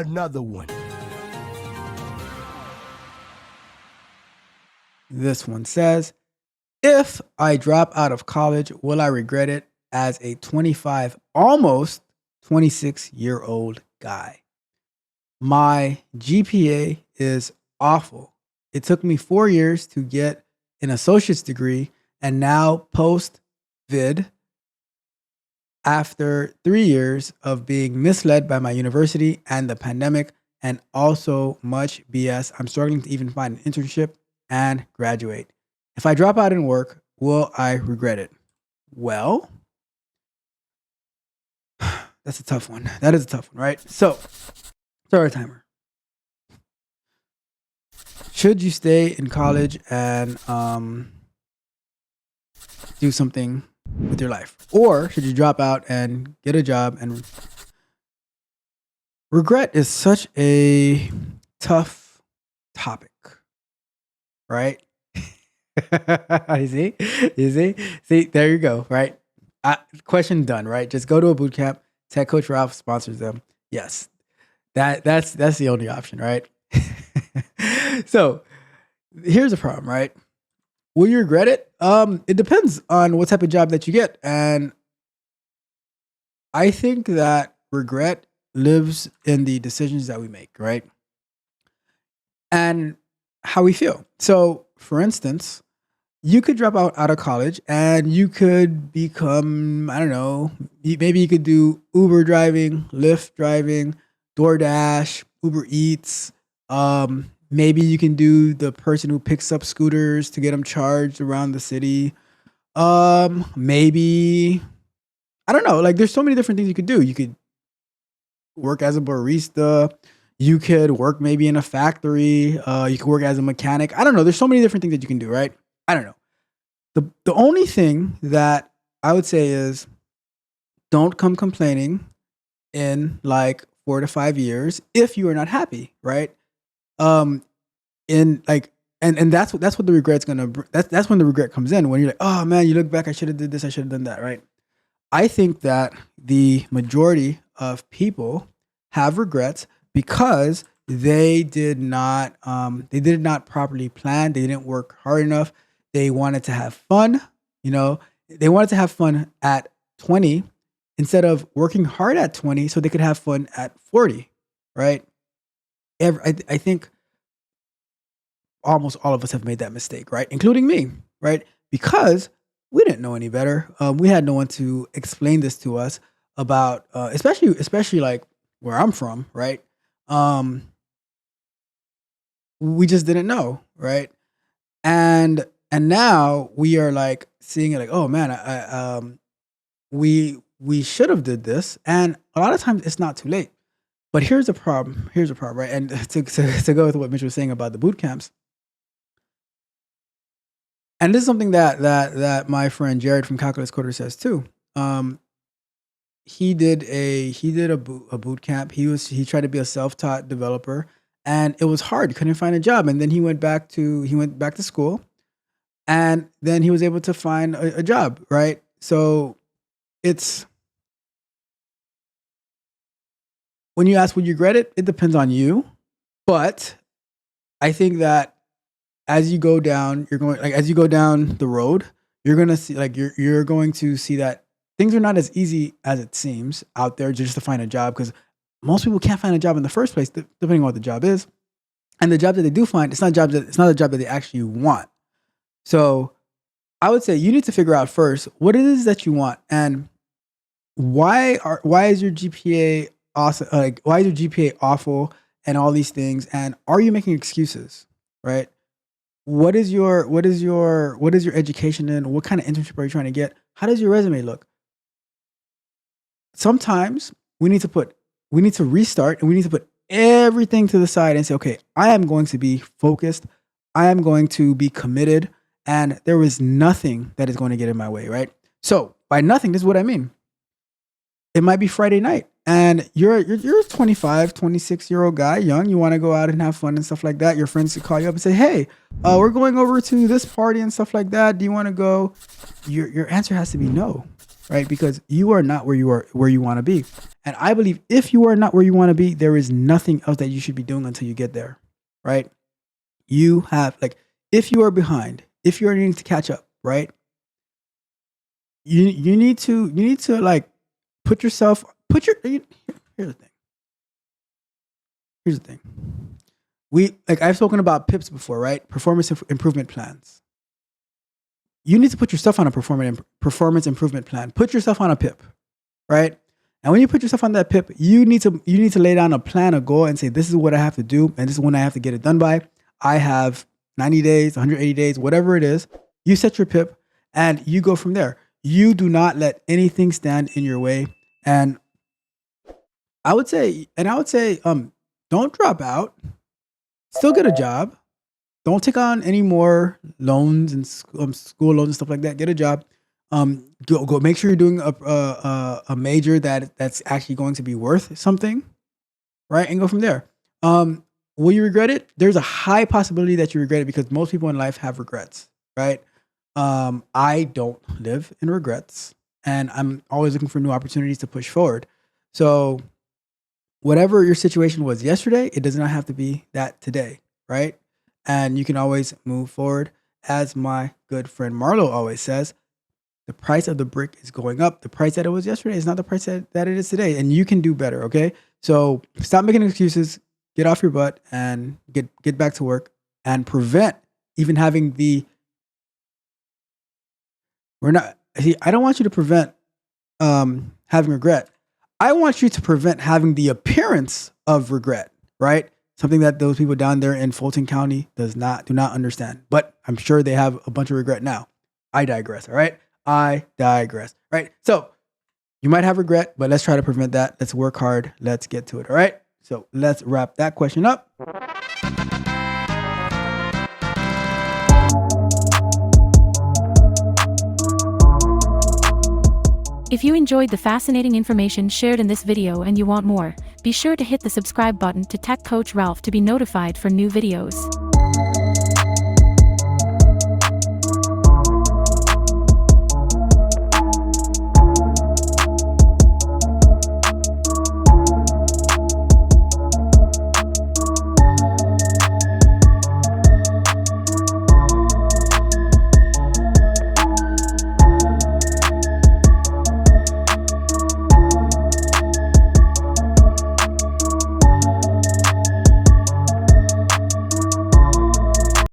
another one. This one says, if I drop out of college, will I regret it as a 25, almost 26-year-old guy? My GPA is awful. It took me 4 years to get an associate's degree, and now post vid, after 3 years of being misled by my university and the pandemic, and also much BS, I'm struggling to even find an internship and graduate. If I drop out and work, will I regret it? Well, that's a tough one. That is a tough one, right? So, start a timer. Should you stay in college and do something with your life? Or should you drop out and get a job? And regret is such a tough topic, right? You see, there you go, right? Question done, right? Just go to a boot camp. Tech Coach Ralph sponsors them. Yes, that's the only option, right? So here's the problem, right? Will you regret it? It depends on what type of job that you get, and I think that regret lives in the decisions that we make, right? And how we feel. So, for instance, you could drop out of college and you could become, I don't know, maybe you could do Uber driving, Lyft driving, DoorDash, Uber Eats. Maybe you can do the person who picks up scooters to get them charged around the city. Maybe, I don't know, like there's so many different things you could do. You could work as a barista. You could work maybe in a factory. You could work as a mechanic. I don't know. There's so many different things that you can do, right? I don't know. The only thing that I would say is don't come complaining in like 4 to 5 years if you are not happy, right? In like, and that's what the regret's gonna. That's when the regret comes in. When you're like, oh man, you look back, I should have did this, I should have done that, right? I think that the majority of people have regrets because they did not properly plan. They didn't work hard enough. They wanted to have fun. They wanted to have fun at 20 instead of working hard at 20 so they could have fun at 40, right? I think almost all of us have made that mistake, right? Including me, right? Because we didn't know any better. We had no one to explain this to us about, especially like where I'm from, right? We just didn't know, right? And now we are like seeing it like, oh man, we should have did this, and a lot of times it's not too late. But here's the problem. Right? And to go with what Mitch was saying about the boot camps, and this is something that my friend Jared from Calculus Coder says too. He did a boot camp. He tried to be a self-taught developer, and it was hard. He couldn't find a job, and then he went back to school, and then he was able to find a job. Right. So it's, when you ask would you regret it, it depends on you. But I think that as you go down the road, you're gonna see you're going to see that things are not as easy as it seems out there just to find a job, because most people can't find a job in the first place, depending on what the job is. And the job that they do find, it's not a job that they actually want. So I would say you need to figure out first what it is that you want, and why is your GPA awesome? Like, why is your GPA awful, and all these things? And are you making excuses? Right? What is your education in? What kind of internship are you trying to get? How does your resume look? Sometimes we need to restart, and we need to put everything to the side and say, okay, I am going to be focused. I am going to be committed, and there is nothing that is going to get in my way, right? So by nothing, this is what I mean. It might be Friday night, and you're a 25, 26-year-old guy, young. You want to go out and have fun and stuff like that. Your friends could call you up and say, hey, we're going over to this party and stuff like that. Do you want to go? Your answer has to be no. right? Because you are not where you want to be. And I believe if you are not where you want to be, there is nothing else that you should be doing until you get there, right? You have like, if you are behind, if you are needing to catch up, right? You need to like here's the thing. Here's the thing. I've spoken about PIPs before, right? Performance improvement plans. You need to put yourself on a performance improvement plan. Put yourself on a PIP, right? And when you put yourself on that PIP, you need to lay down a plan, a goal, and say, this is what I have to do, and this is when I have to get it done by. I have 90 days, 180 days, whatever it is. You set your PIP, and you go from there. You do not let anything stand in your way. And I would say, don't drop out. Still get a job. Don't take on any more loans and school loans and stuff like that. Get a job. Go. Make sure you're doing a major that's actually going to be worth something, right? And go from there. Will you regret it? There's a high possibility that you regret it because most people in life have regrets, right? I don't live in regrets, and I'm always looking for new opportunities to push forward. So, whatever your situation was yesterday, it does not have to be that today, right? And you can always move forward. As my good friend Marlo always says, the price of the brick is going up. The price that it was yesterday is not the price that it is today. And you can do better, okay? So stop making excuses, get off your butt, and get back to work, and prevent even having I don't want you to prevent having regret. I want you to prevent having the appearance of regret, right? Something that those people down there in Fulton County do not understand. But I'm sure they have a bunch of regret now. I digress, all right? I digress, right? So you might have regret, but let's try to prevent that. Let's work hard. Let's get to it, all right? So let's wrap that question up. If you enjoyed the fascinating information shared in this video and you want more, be sure to hit the subscribe button to Tech Coach Ralph to be notified for new videos.